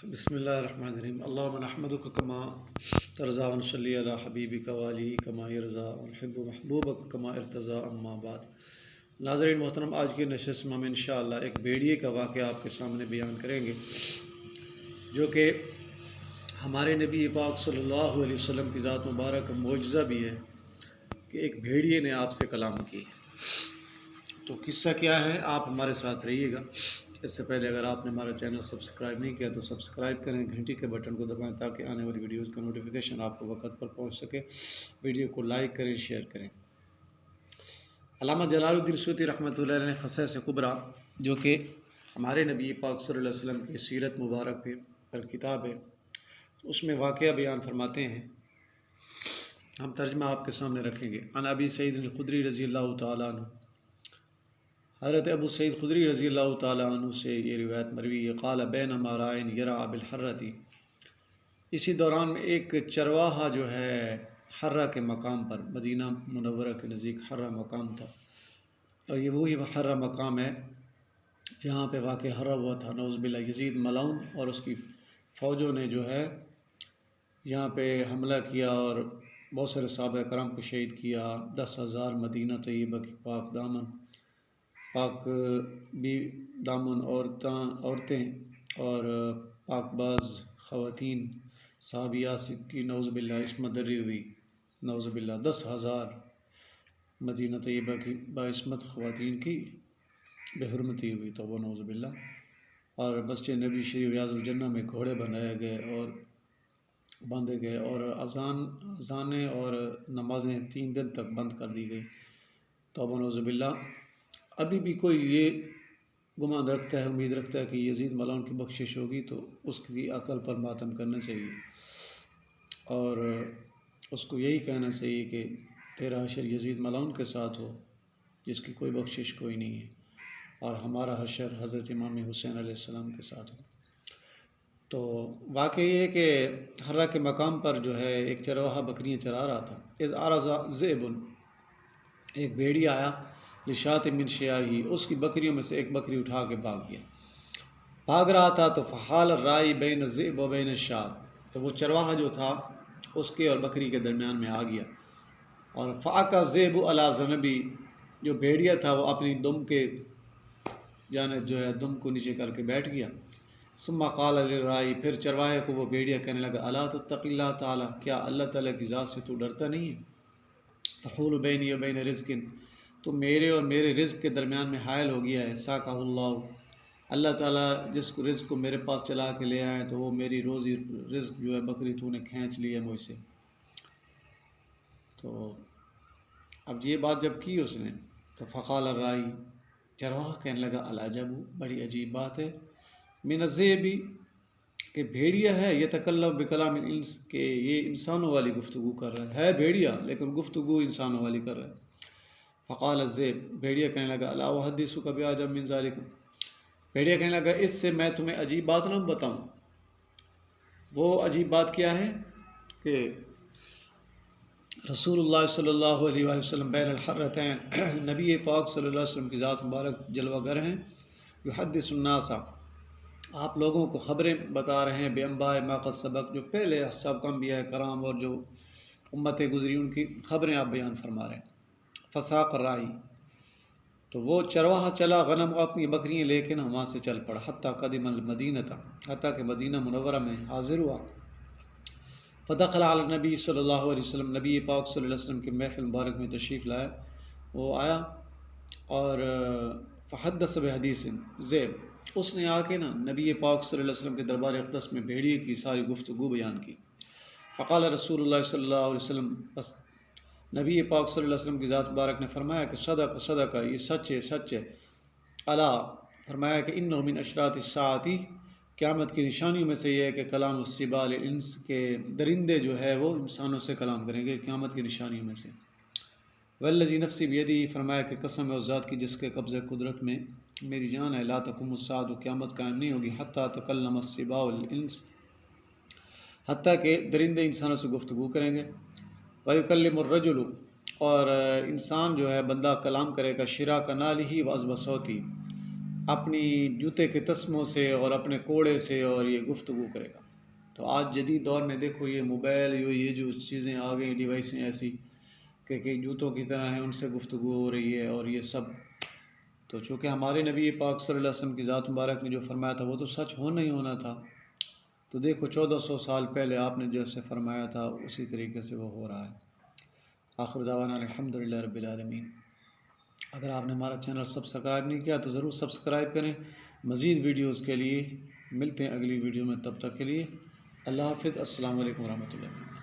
بسم اللہ الرحمن الرحیم اللہم نحمدک کما ترضا ونصلی علی حبیبک والیہ کما یرضا ونحب محبوبک کما ارتضا اما بعد۔ ناظرین محترم، آج کی نشست میں ہم انشاءاللہ ایک بھیڑیے کا واقعہ آپ کے سامنے بیان کریں گے، جو کہ ہمارے نبی پاک صلی اللہ علیہ وسلم کی ذات مبارک کا معجزہ بھی ہے کہ ایک بھیڑیے نے آپ سے کلام کی۔ تو قصہ کیا ہے، آپ ہمارے ساتھ رہیے گا۔ اس سے پہلے اگر آپ نے ہمارا چینل سبسکرائب نہیں کیا تو سبسکرائب کریں، گھنٹی کے بٹن کو دبائیں تاکہ آنے والی ویڈیوز کا نوٹیفیکیشن آپ کو وقت پر پہنچ سکے۔ ویڈیو کو لائک کریں، شیئر کریں۔ علامہ جلال الدین سیوطی رحمۃ اللہ علیہ نے خصائص کبریٰ، جو کہ ہمارے نبی پاک صلی اللہ علیہ وسلم کی سیرت مبارک پر کتاب ہے، اس میں واقعہ بیان فرماتے ہیں۔ ہم ترجمہ آپ کے سامنے رکھیں گے۔ عن ابی سعید الخدری رضی اللہ تعالیٰ عنہ، حضرت ابو سعید خدری رضی اللہ تعالیٰ عنہ سے یہ روایت مروی ہے، قال بینما رائن یرعی بالحرۃ، اسی دوران میں ایک چرواہا جو ہے حرہ کے مقام پر، مدینہ منورہ کے نزدیک حرہ مقام تھا، اور یہ وہی حرہ مقام ہے جہاں پہ واقع حرہ ہوا تھا نعوذ باللہ یزید ملعون اور اس کی فوجوں نے جو ہے یہاں پہ حملہ کیا اور بہت سارے صحابہ کرام کو شہید کیا۔ 10,000 مدینہ طیبہ کی پاک دامن بھی دامن عورتیں اور پاک باز خواتین صحابیات کی نعوذ باللہ عصمت دری ہوئی، نعوذ باللہ 10,000 مدینہ طیبہ کی باعصمت خواتین کی بے حرمتی ہوئی، تو وہ نعوذ باللہ۔ اور مسجد نبی شریف ریاض الجنہ میں گھوڑے بنائے گئے اور باندھے گئے، اور اذانیں اور نمازیں 3 دن تک بند کر دی گئی، تو وہ نعوذ باللہ۔ ابھی بھی کوئی یہ گمان رکھتا ہے، امید رکھتا ہے کہ یزید ملعون کی بخشش ہوگی تو اس کی عقل پر ماتم کرنا چاہیے اور اس کو یہی کہنا چاہیے کہ تیرا حشر یزید ملعون کے ساتھ ہو جس کی کوئی بخشش کوئی نہیں ہے، اور ہمارا حشر حضرت امام حسین علیہ السلام کے ساتھ ہو۔ تو واقعہ یہ ہے کہ حرہ کے مقام پر جو ہے ایک چرواہا بکریاں چرا رہا تھا۔ اذ عرض ذئب، ایک بھیڑیا آیا، لشاۃ من شیاہی، اس کی بکریوں میں سے ایک بکری اٹھا کے بھاگ رہا تھا، تو فحال الراعی بین الذئب و بین الشاۃ، تو وہ چرواہا جو تھا اس کے اور بکری کے درمیان میں آ گیا، اور فاقا الذئب علی ذنبی، جو بھیڑیا تھا وہ اپنی دم کے جانب جو ہے دم کو نیچے کر کے بیٹھ گیا۔ ثم قال للراعی، پھر چرواہے کو وہ بھیڑیا کہنے لگا، الا تتقی اللہ تعالیٰ، کیا اللہ تعالیٰ کی ذات سے تو ڈرتا نہیں ہے؟ تحول بینی و بین رزق، تو میرے اور میرے رزق کے درمیان میں حائل ہو گیا ہے۔ ساقہ اللہ، اللہ تعالیٰ جس کو رزق کو میرے پاس چلا کے لے آئے تو وہ میری روزی رزق جو ہے بکری تو نے کھینچ لی ہے مجھ سے۔ تو اب یہ بات جب کی اس نے تو فقال الراعی، چرواہا کہنے لگا، العجب، بڑی عجیب بات ہے، من الذئب، کہ بھیڑیا ہے، یتکلم بکلام الانس، کہ یہ انسانوں والی گفتگو کر رہا ہے بھیڑیا لیکن گفتگو انسانوں والی کر رہا ہے۔ فقال الذئب، بھیڑیا کہنے لگا، الا احدثک بعجب من ذلک، بھیڑیا کہنے لگا، اس سے میں تمہیں عجیب بات نہ بتاؤں۔ وہ عجیب بات کیا ہے کہ رسول اللہ صلی اللہ علیہ وآلہ وسلم بین الحرتین، نبی پاک صلی اللہ علیہ وسلم کی ذات مبارک جلوہ گر ہیں، یحدث الناس، آپ لوگوں کو خبریں بتا رہے ہیں، بے انباء ما قد سبق، جو پہلے سابقہ انبیاء کرام اور جو امتیں گزری ان کی خبریں آپ بیان فرما رہے ہیں۔ فساق الراعی، تو وہ چرواہا چلا غنم اپنی بکریاں لے کے وہاں سے چل پڑا، حتیٰ قدم المدینہ، حتیٰ کہ مدینہ منورہ میں حاضر ہوا۔ فدخل علی النبی صلی اللہ علیہ وسلم، نبی پاک صلی اللہ علیہ وسلم کے محفل مبارک میں تشریف لایا، وہ آیا اور فحدث بحدیث ذئب، اس نے آ کے نبی پاک صلی اللہ علیہ وسلم کے دربار اقدس میں بھیڑیے کی ساری گفتگو بیان کی۔ فقال رسول اللہ صلی اللہ علیہ وسلم، بس نبی پاک صلی اللہ علیہ وسلم کی ذات مبارک نے فرمایا کہ صدق، یہ سچ ہے۔ الا، فرمایا کہ انہ من اشراط الساعۃ، قیامت کی نشانیوں میں سے یہ ہے کہ کلام السباع للانس، کے درندے جو ہے وہ انسانوں سے کلام کریں گے، قیامت کی نشانیوں میں سے۔ والذی نفسی بیدہ، فرمایا کہ قسم ہے اس ذات کی جس کے قبضہ قدرت میں میری جان ہے، لا تقوم الساعۃ، قیامت قائم نہیں ہوگی، حتیٰ تکلم السباع للانس، حتیٰ کہ درندے انسانوں سے گفتگو کریں گے۔ وَيُكَلِّمُ الرَّجُلُ، اور انسان جو ہے بندہ کلام کرے گا، شِرَاكَ نَالِهِ وَعَذْبَ صَوْتِهِ، اپنی جوتے کے تسموں سے اور اپنے کوڑے سے اور یہ گفتگو کرے گا۔ تو آج جدید دور میں دیکھو یہ موبائل یہ جو چیزیں آ گئی ڈیوائسیں ایسی کہ جوتوں کی طرح ہیں، ان سے گفتگو ہو رہی ہے اور یہ سب۔ تو چونکہ ہمارے نبی پاک صلی اللہ علیہ وسلم کی ذات مبارک نے جو فرمایا تھا وہ تو سچ ہونا ہی ہونا تھا۔ تو دیکھو 1400 سال پہلے آپ نے جیسے فرمایا تھا اسی طریقے سے وہ ہو رہا ہے۔ آخر دعوانا الحمدللہ رب العالمین۔ اگر آپ نے ہمارا چینل سبسکرائب نہیں کیا تو ضرور سبسکرائب کریں۔ مزید ویڈیوز کے لیے ملتے ہیں اگلی ویڈیو میں، تب تک کے لیے اللہ حافظ۔ السلام علیکم ورحمۃ اللہ۔